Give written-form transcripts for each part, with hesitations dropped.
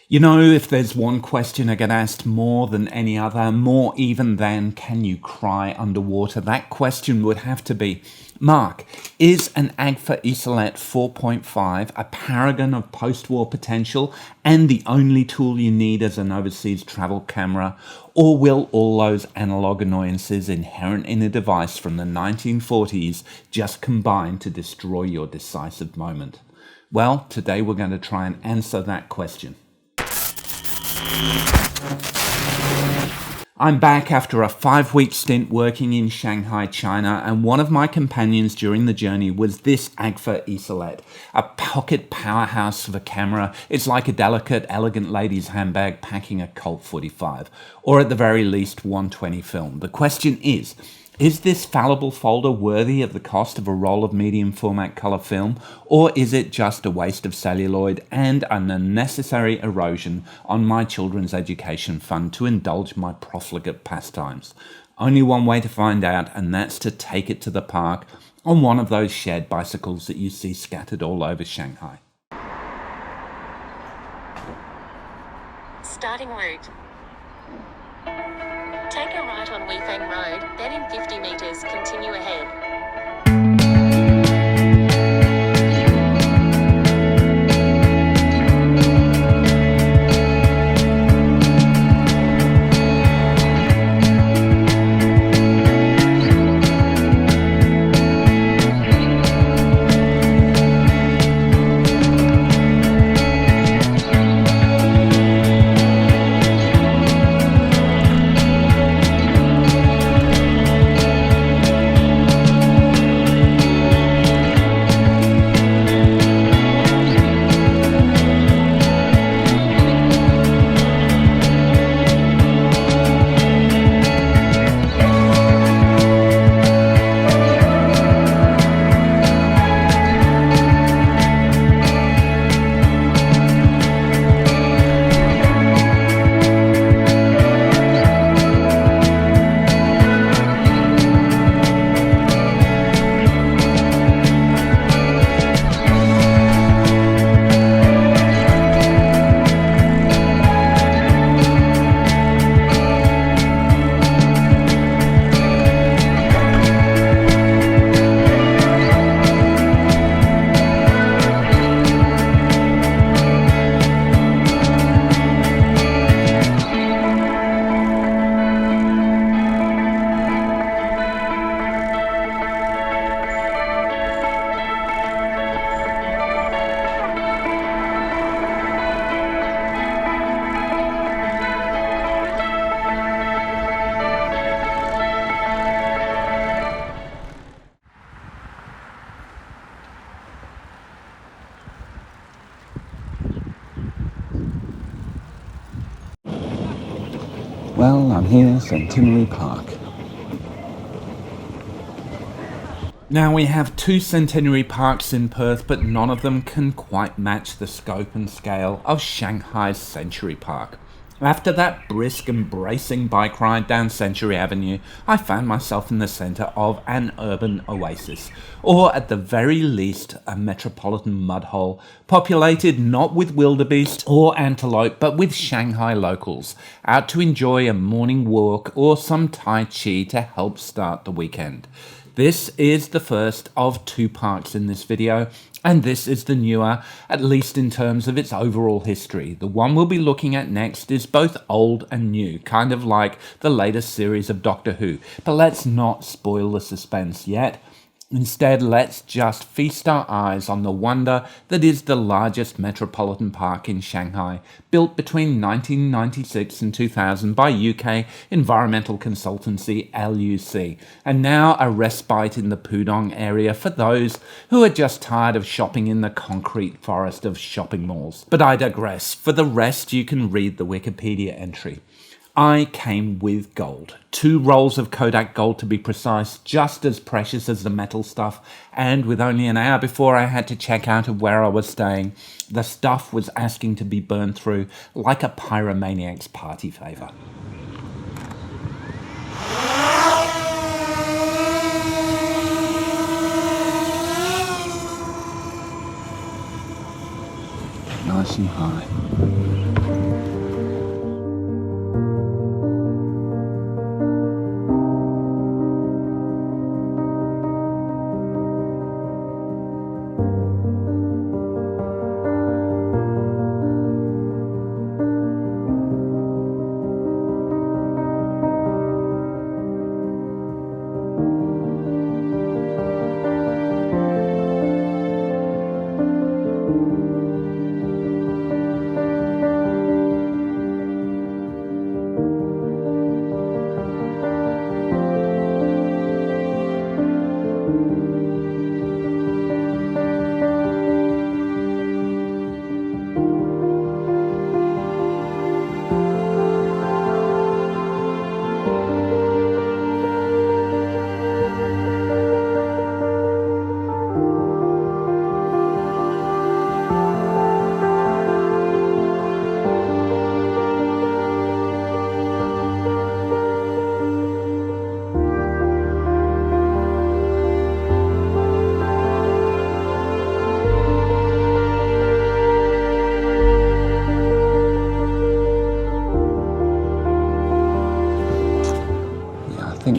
You know, if there's one question I get asked more than any other, more even than can you cry underwater, that question would have to be, Mark, is an Agfa Isolette 4.5 a paragon of post-war potential and the only tool you need as an overseas travel camera, or will all those analog annoyances inherent in a device from the 1940s just combine to destroy your decisive moment? Well, today we're going to try and answer that question. I'm back after a 5-week stint working in Shanghai, China, and one of my companions during the journey was this Agfa Isolette, a pocket powerhouse of a camera. It's like a delicate, elegant lady's handbag packing a Colt 45, or at the very least 120 film. The question is this fallible folder worthy of the cost of a roll of medium format color film, or is it just a waste of celluloid and an unnecessary erosion on my children's education fund to indulge my profligate pastimes? Only one way to find out, and that's to take it to the park on one of those shared bicycles that you see scattered all over Shanghai. Starting route. Take a right on Weifeng Road, then in 50 meters continue ahead. Well, I'm here, Centenary Park. Now, we have 2 Centenary Parks in Perth, but none of them can quite match the scope and scale of Shanghai's Century Park. After that brisk and bracing bike ride down Century Avenue, I found myself in the centre of an urban oasis, or at the very least a metropolitan mudhole, populated not with wildebeest or antelope, but with Shanghai locals, out to enjoy a morning walk or some Tai Chi to help start the weekend. This is the first of 2 parks in this video, and this is the newer, at least in terms of its overall history. The one we'll be looking at next is both old and new, kind of like the latest series of Doctor Who. But let's not spoil the suspense yet. Instead, let's just feast our eyes on the wonder that is the largest metropolitan park in Shanghai, built between 1996 and 2000 by UK environmental consultancy LUC, and now a respite in the Pudong area for those who are just tired of shopping in the concrete forest of shopping malls. But I digress. For the rest, you can read the Wikipedia entry. I came with gold. 2 rolls of Kodak gold to be precise, just as precious as the metal stuff, and with only an hour before I had to check out of where I was staying, the stuff was asking to be burned through like a pyromaniac's party favour. Nice and high.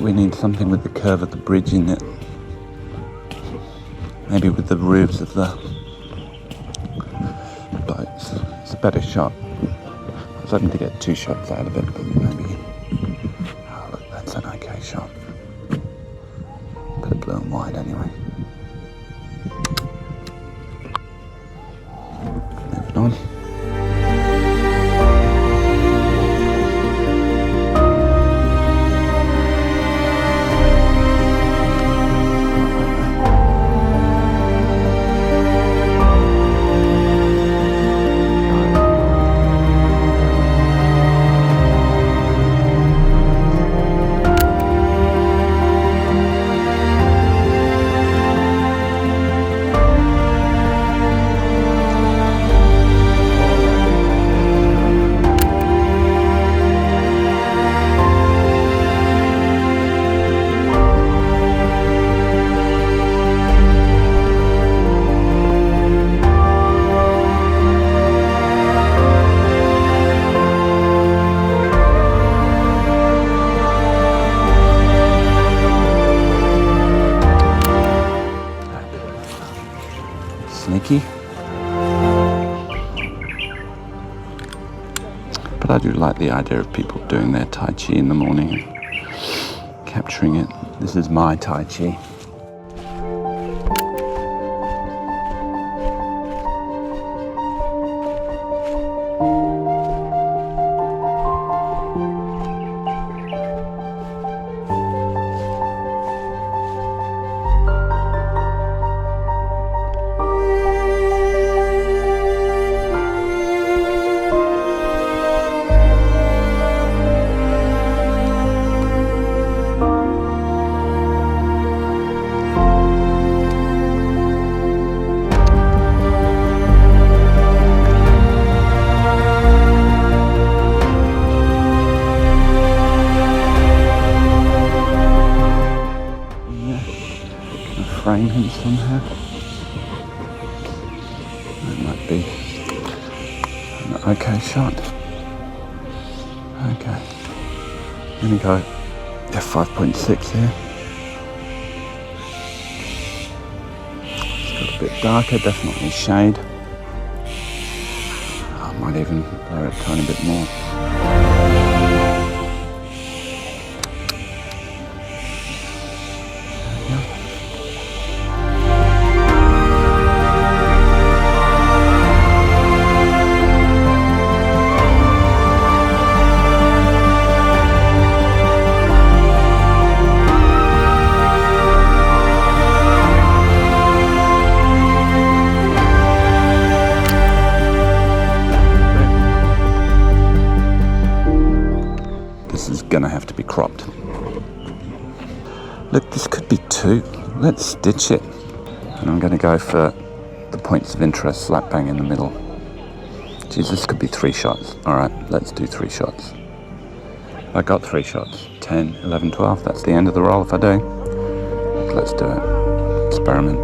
we need something with the curve of the bridge in it. Maybe with the roofs of the boats. It's a better shot. I was hoping to get 2 shots out of it, but maybe... Oh, look, that's an okay shot. Bit of blue and white anyway. Moving on. Sneaky. But I do like the idea of people doing their Tai Chi in the morning and capturing it. This is my Tai Chi. Frame him somehow. That might be an okay shot. Okay. I'm gonna go f5.6 here. It's got a bit darker, definitely shade. I might even blur it a tiny bit more. Gonna have to be cropped. Look, this could be 2. Let's stitch it. And I'm gonna go for the points of interest slap bang in the middle. Geez, this could be 3 shots. All right, let's do 3 shots. I got 3 shots. 10, 11, 12. That's the end of the roll if I do. Let's do it. Experiment.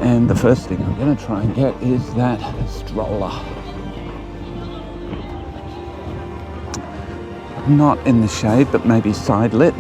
And the first thing I'm going to try and get is that stroller. Not in the shade, but maybe side lit.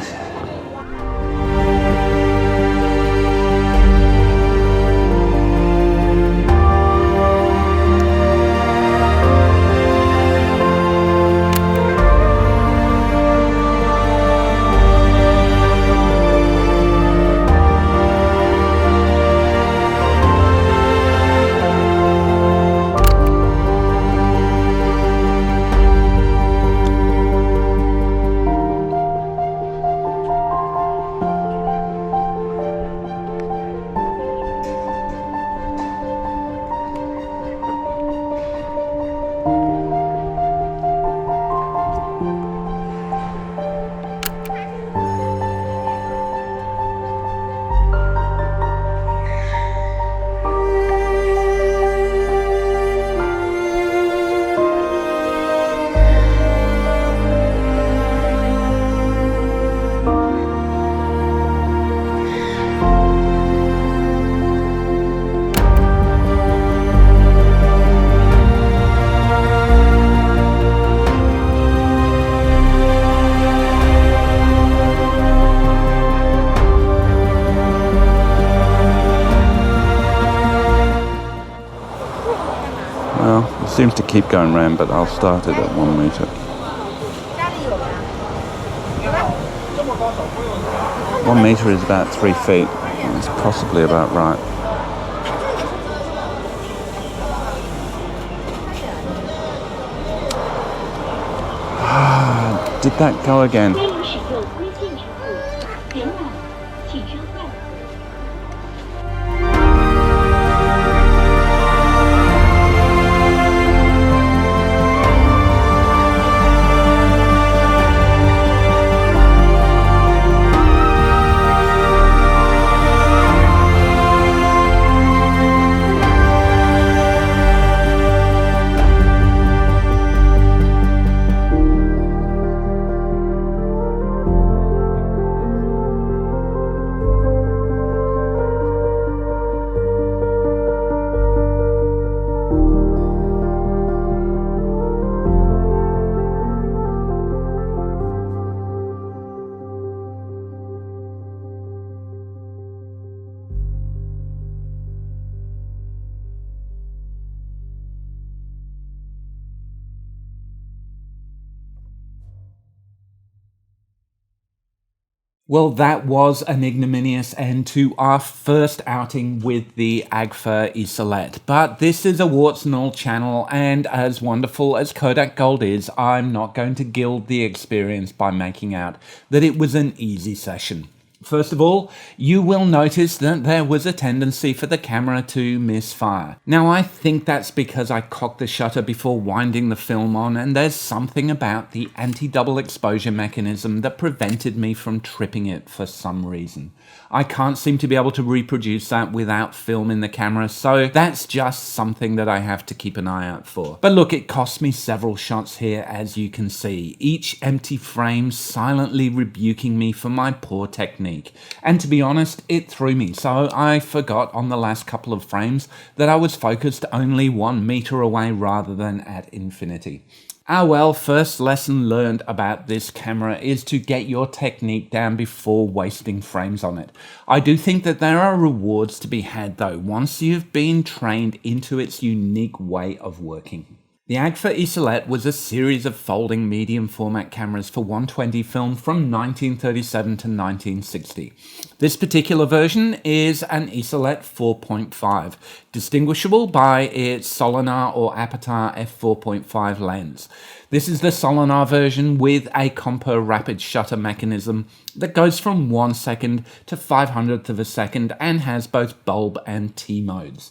Seems to keep going round, but I'll start it at 1 meter. 1 meter is about 3 feet. It's possibly about right. Did that go again? Well, that was an ignominious end to our first outing with the Agfa Isolette. But this is a warts and all channel, and as wonderful as Kodak Gold is, I'm not going to gild the experience by making out that it was an easy session. First of all, you will notice that there was a tendency for the camera to misfire. Now, I think that's because I cocked the shutter before winding the film on, and there's something about the anti-double exposure mechanism that prevented me from tripping it for some reason. I can't seem to be able to reproduce that without film in the camera, so that's just something that I have to keep an eye out for. But look, it cost me several shots here, as you can see, each empty frame silently rebuking me for my poor technique. And to be honest, it threw me, so I forgot on the last couple of frames that I was focused only 1 meter away rather than at infinity. Ah well, first lesson learned about this camera is to get your technique down before wasting frames on it. I do think that there are rewards to be had though, once you've been trained into its unique way of working. The Agfa Isolette was a series of folding medium format cameras for 120 film from 1937 to 1960. This particular version is an Isolette 4.5, distinguishable by its Solinar or Aperture f4.5 lens. This is the Solinar version with a compo rapid shutter mechanism that goes from 1 second to 500th of a second and has both bulb and T modes.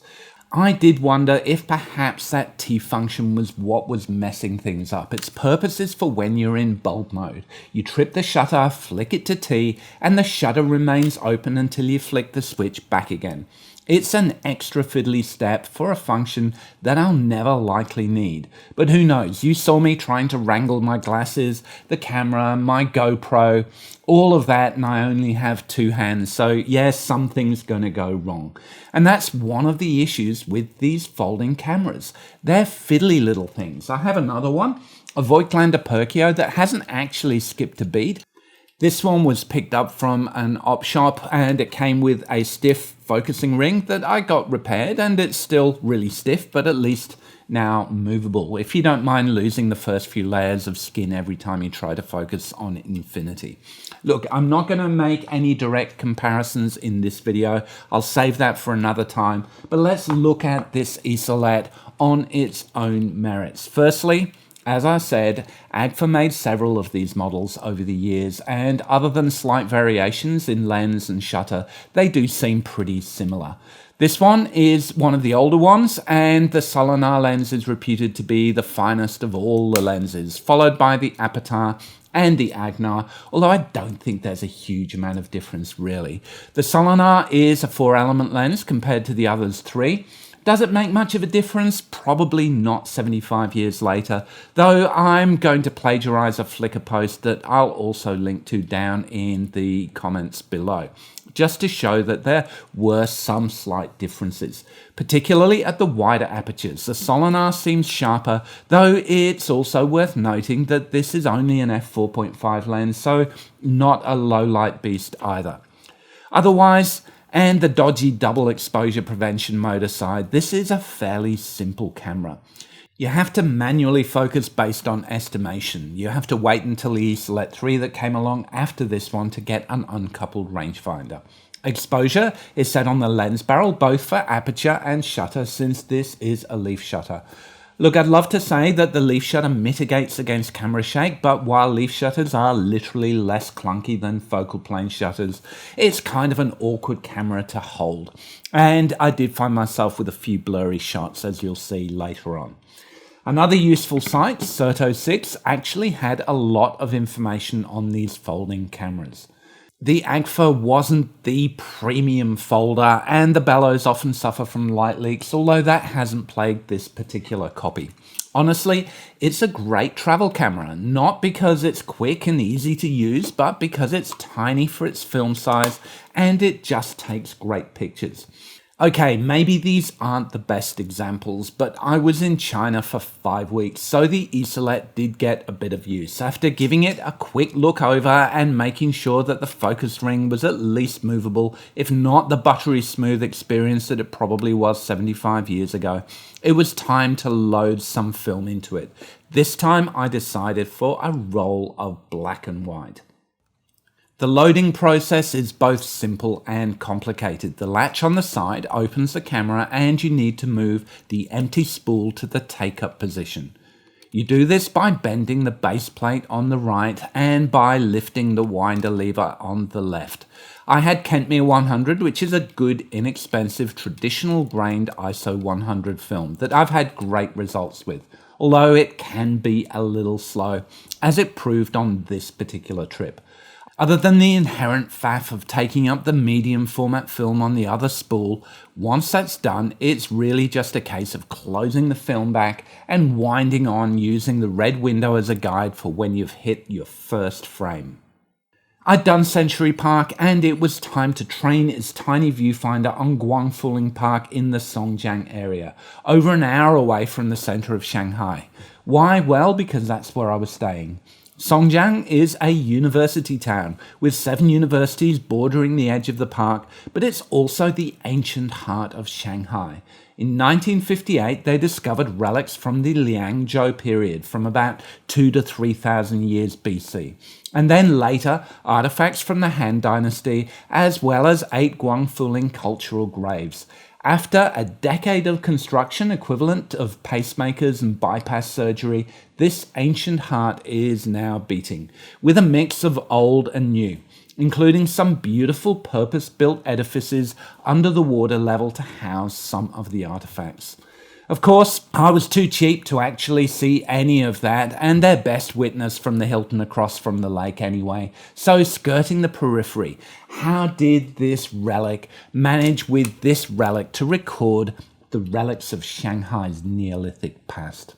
I did wonder if perhaps that T function was what was messing things up. Its purpose is for when you're in bulb mode. You trip the shutter, flick it to T, and the shutter remains open until you flick the switch back again. It's an extra fiddly step for a function that I'll never likely need. But who knows, you saw me trying to wrangle my glasses, the camera, my GoPro, all of that, and I only have two hands, so yes, something's gonna go wrong. And that's one of the issues with these folding cameras. They're fiddly little things. I have another one, a Voigtlander Perkio, that hasn't actually skipped a beat. This one was picked up from an op shop and it came with a stiff focusing ring that I got repaired, and it's still really stiff, but at least now movable, if you don't mind losing the first few layers of skin every time you try to focus on infinity. Look, I'm not going to make any direct comparisons in this video. I'll save that for another time, but let's look at this Isolette on its own merits. Firstly, as I said, Agfa made several of these models over the years, and other than slight variations in lens and shutter, they do seem pretty similar. This one is one of the older ones, and the Solinar lens is reputed to be the finest of all the lenses, followed by the Apertar and the Agnar, although I don't think there's a huge amount of difference really. The Solinar is a 4-element lens compared to the others 3. Does it make much of a difference? Probably not 75 years later, though I'm going to plagiarize a Flickr post that I'll also link to down in the comments below, just to show that there were some slight differences, particularly at the wider apertures. The Solinar seems sharper, though it's also worth noting that this is only an f4.5 lens, so not a low light beast either. Otherwise, and the dodgy double exposure prevention mode aside, this is a fairly simple camera. You have to manually focus based on estimation. You have to wait until the Isolette 3 that came along after this one to get an uncoupled rangefinder. Exposure is set on the lens barrel, both for aperture and shutter, since this is a leaf shutter. Look, I'd love to say that the leaf shutter mitigates against camera shake, but while leaf shutters are literally less clunky than focal plane shutters, it's kind of an awkward camera to hold. And I did find myself with a few blurry shots, as you'll see later on. Another useful site, Certo6, actually had a lot of information on these folding cameras. The Agfa wasn't the premium folder, and the bellows often suffer from light leaks, although that hasn't plagued this particular copy. Honestly, it's a great travel camera, not because it's quick and easy to use, but because it's tiny for its film size, and it just takes great pictures. Okay, maybe these aren't the best examples, but I was in China for 5 weeks, so the Isolette did get a bit of use. After giving it a quick look over and making sure that the focus ring was at least movable, if not the buttery smooth experience that it probably was 75 years ago, it was time to load some film into it. This time I decided for a roll of black and white. The loading process is both simple and complicated. The latch on the side opens the camera and you need to move the empty spool to the take-up position. You do this by bending the base plate on the right and by lifting the winder lever on the left. I had Kentmere 100, which is a good, inexpensive, traditional grained ISO 100 film that I've had great results with, although it can be a little slow, as it proved on this particular trip. Other than the inherent faff of taking up the medium format film on the other spool, once that's done, it's really just a case of closing the film back and winding on using the red window as a guide for when you've hit your first frame. I'd done Century Park and it was time to train its tiny viewfinder on Guangfulin Park in the Songjiang area, over an hour away from the centre of Shanghai. Why? Well, because that's where I was staying. Songjiang is a university town with 7 universities bordering the edge of the park, but it's also the ancient heart of Shanghai. In 1958, they discovered relics from the Liangzhou period from about 2,000 to 3,000 years BC. And then later, artifacts from the Han Dynasty, as well as 8 Guangfulin cultural graves. After a decade of construction equivalent of pacemakers and bypass surgery, this ancient heart is now beating, with a mix of old and new, including some beautiful purpose-built edifices under the water level to house some of the artifacts. Of course, I was too cheap to actually see any of that, and they're best witnessed from the Hilton across from the lake anyway. So skirting the periphery, how did this relic manage with this relic to record the relics of Shanghai's Neolithic past?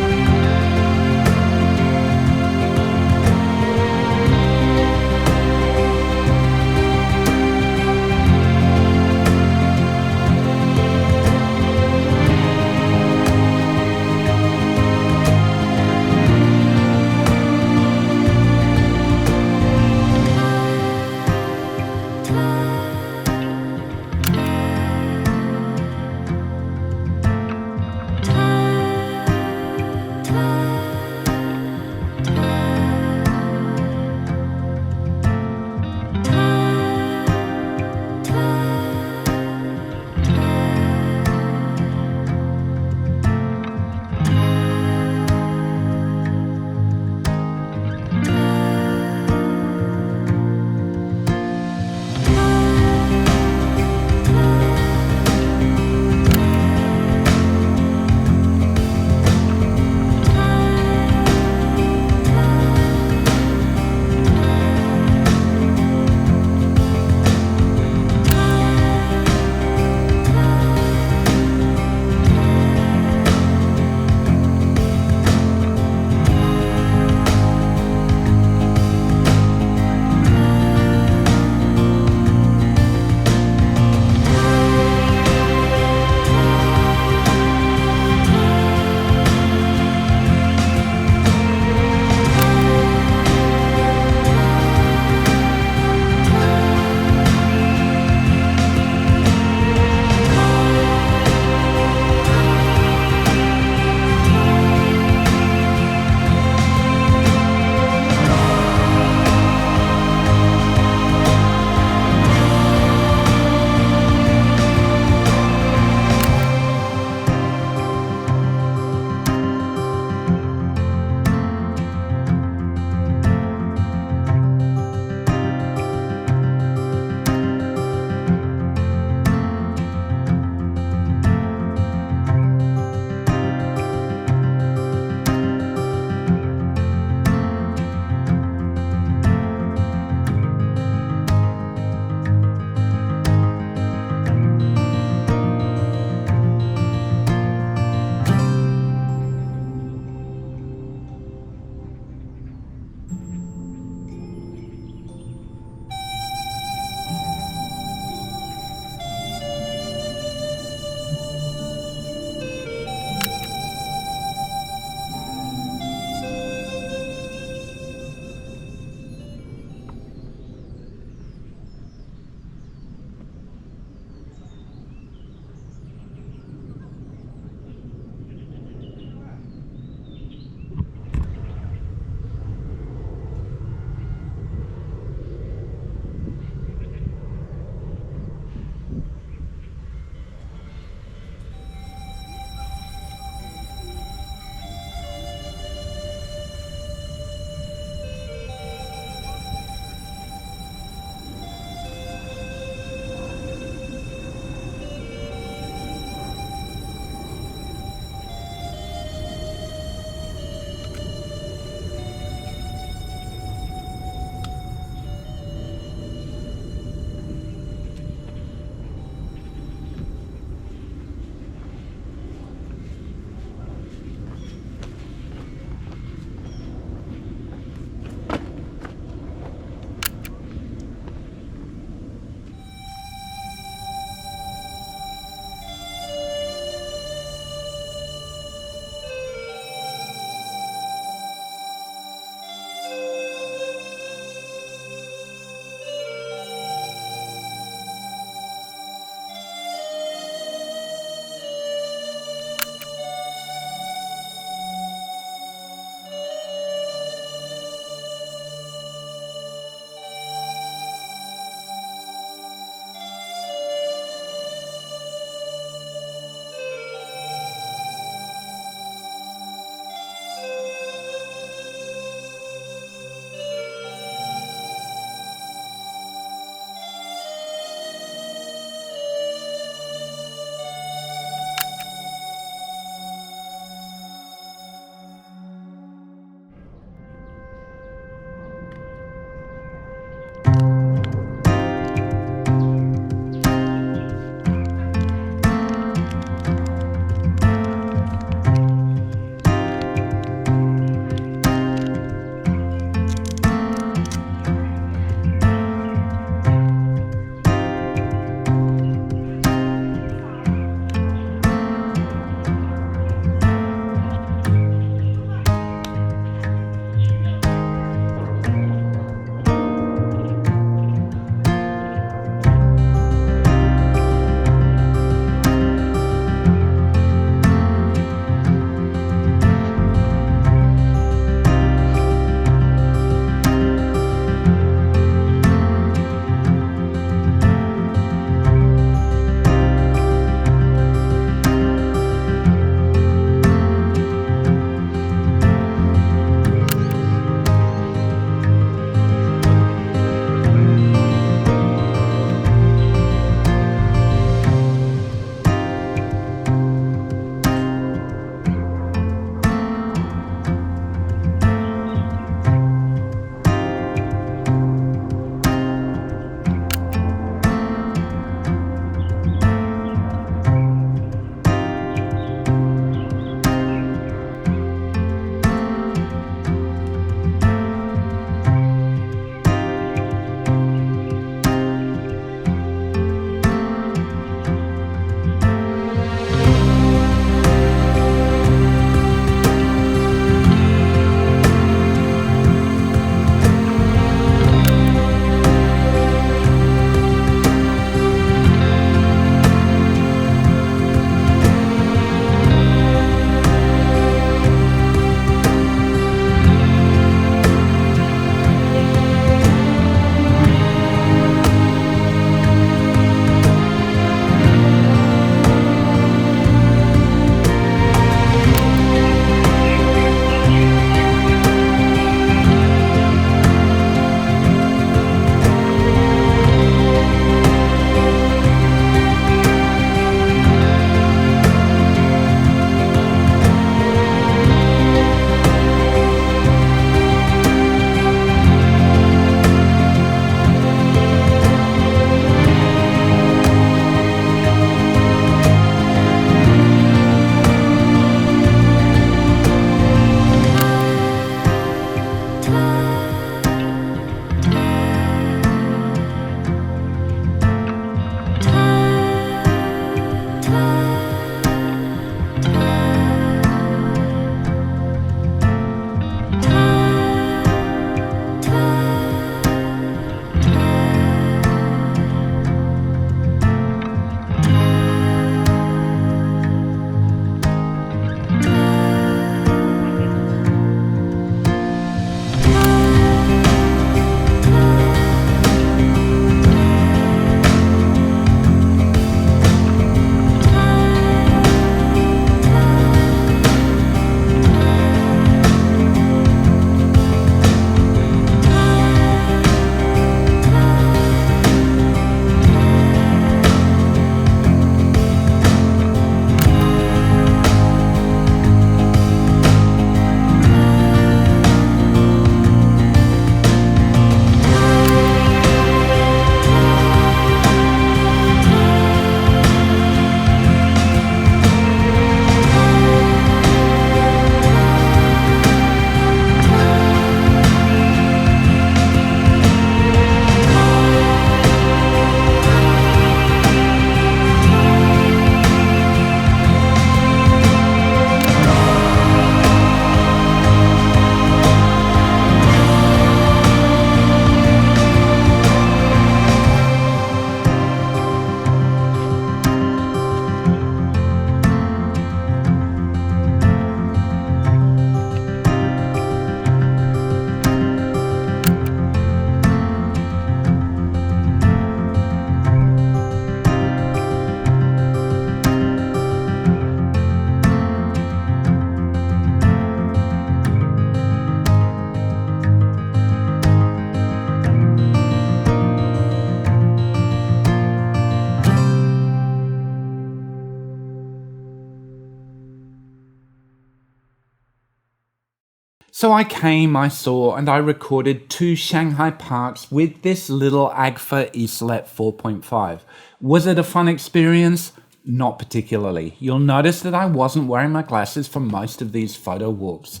So I came, I saw, and I recorded 2 Shanghai Parks with this little Agfa Isolette 4.5. Was it a fun experience? Not particularly. You'll notice that I wasn't wearing my glasses for most of these photo walks.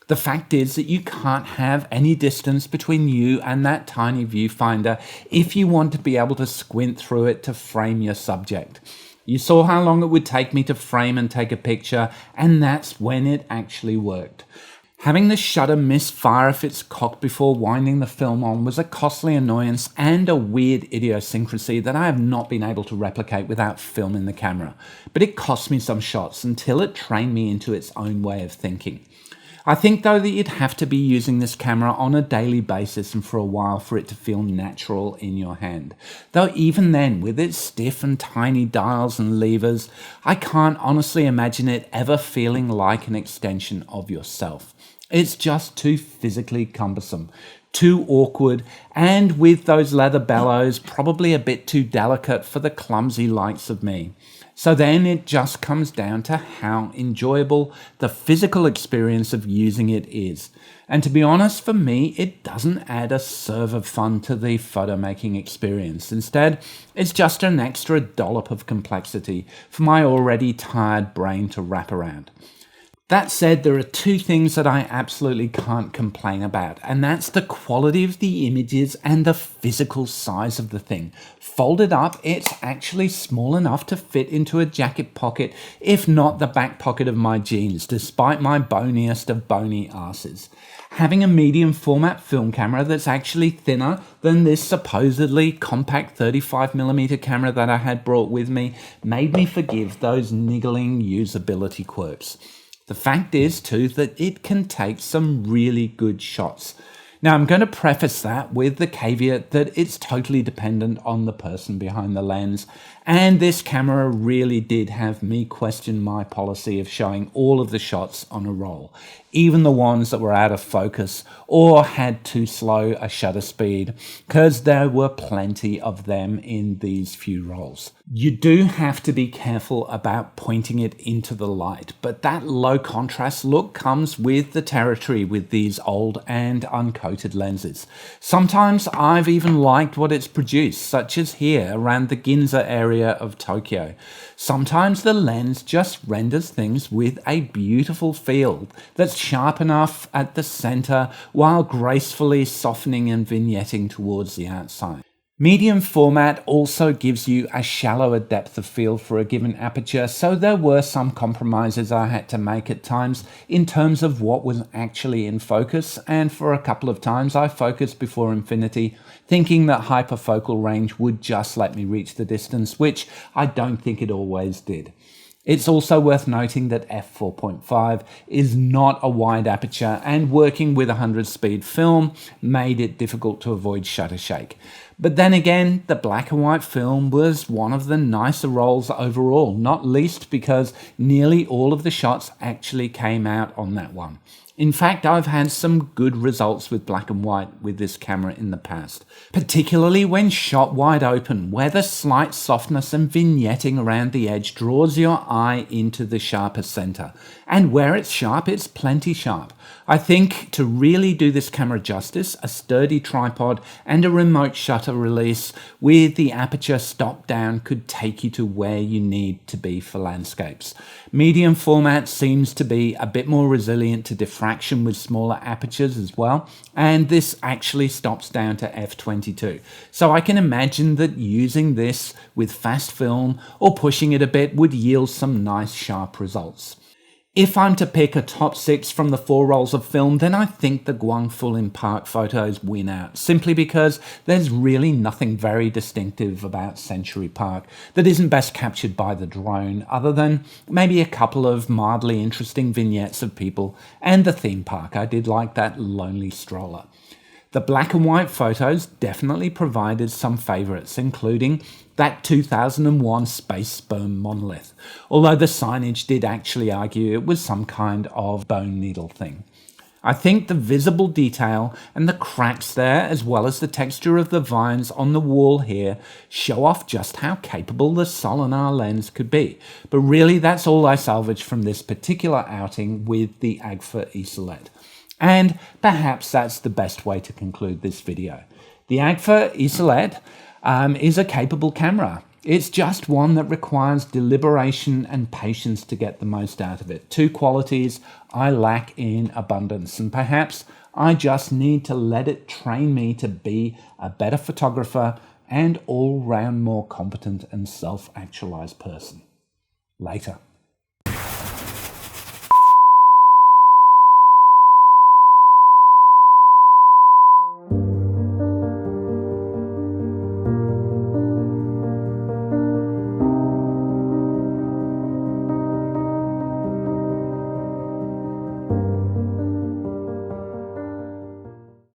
The fact is that you can't have any distance between you and that tiny viewfinder if you want to be able to squint through it to frame your subject. You saw how long it would take me to frame and take a picture, and that's when it actually worked. Having the shutter misfire if it's cocked before winding the film on was a costly annoyance and a weird idiosyncrasy that I have not been able to replicate without filming the camera. But it cost me some shots until it trained me into its own way of thinking. I think though that you'd have to be using this camera on a daily basis and for a while for it to feel natural in your hand. Though even then, with its stiff and tiny dials and levers, I can't honestly imagine it ever feeling like an extension of yourself. It's just too physically cumbersome, too awkward, and with those leather bellows, probably a bit too delicate for the clumsy likes of me. So then it just comes down to how enjoyable the physical experience of using it is. And to be honest, for me, it doesn't add a serve of fun to the photo making experience. Instead, it's just an extra dollop of complexity for my already tired brain to wrap around. That said, there are 2 things that I absolutely can't complain about, and that's the quality of the images and the physical size of the thing. Folded up, it's actually small enough to fit into a jacket pocket, if not the back pocket of my jeans, despite my boniest of bony asses. Having a medium format film camera that's actually thinner than this supposedly compact 35mm camera that I had brought with me made me forgive those niggling usability quirks. The fact is, too, that it can take some really good shots. Now, I'm going to preface that with the caveat that it's totally dependent on the person behind the lens, and this camera really did have me question my policy of showing all of the shots on a roll, even the ones that were out of focus or had too slow a shutter speed, because there were plenty of them in these few rolls. You do have to be careful about pointing it into the light, but that low contrast look comes with the territory with these old and uncoated lenses. Sometimes I've even liked what it's produced, such as here around the Ginza area of Tokyo. Sometimes the lens just renders things with a beautiful feel that's sharp enough at the center while gracefully softening and vignetting towards the outside. Medium format also gives you a shallower depth of field for a given aperture, so there were some compromises I had to make at times in terms of what was actually in focus, and for a couple of times I focused before infinity, thinking that hyperfocal range would just let me reach the distance, which I don't think it always did. It's also worth noting that f4.5 is not a wide aperture, and working with 100 speed film made it difficult to avoid shutter shake. But then again, the black and white film was one of the nicer rolls overall, not least because nearly all of the shots actually came out on that one. In fact, I've had some good results with black and white with this camera in the past, particularly when shot wide open, where the slight softness and vignetting around the edge draws your eye into the sharper center. And where it's sharp, it's plenty sharp. I think to really do this camera justice, a sturdy tripod and a remote shutter release with the aperture stopped down could take you to where you need to be for landscapes. Medium format seems to be a bit more resilient to diffraction with smaller apertures as well, and this actually stops down to f22. So I can imagine that using this with fast film or pushing it a bit would yield some nice sharp results. If I'm to pick a top 6 from the 4 rolls of film, then I think the Guangfulin Park photos win out, simply because there's really nothing very distinctive about Century Park that isn't best captured by the drone, other than maybe a couple of mildly interesting vignettes of people and the theme park. I did like that lonely stroller. The black and white photos definitely provided some favourites, including that 2001 space sperm monolith, although the signage did actually argue it was some kind of bone needle thing. I think the visible detail and the cracks there, as well as the texture of the vines on the wall here, show off just how capable the Solinar lens could be. But really, that's all I salvaged from this particular outing with the Agfa Isolette. And perhaps that's the best way to conclude this video. The Agfa Isolette is a capable camera. It's just one that requires deliberation and patience to get the most out of it. Two qualities I lack in abundance, and perhaps I just need to let it train me to be a better photographer and all-round more competent and self-actualized person. Later.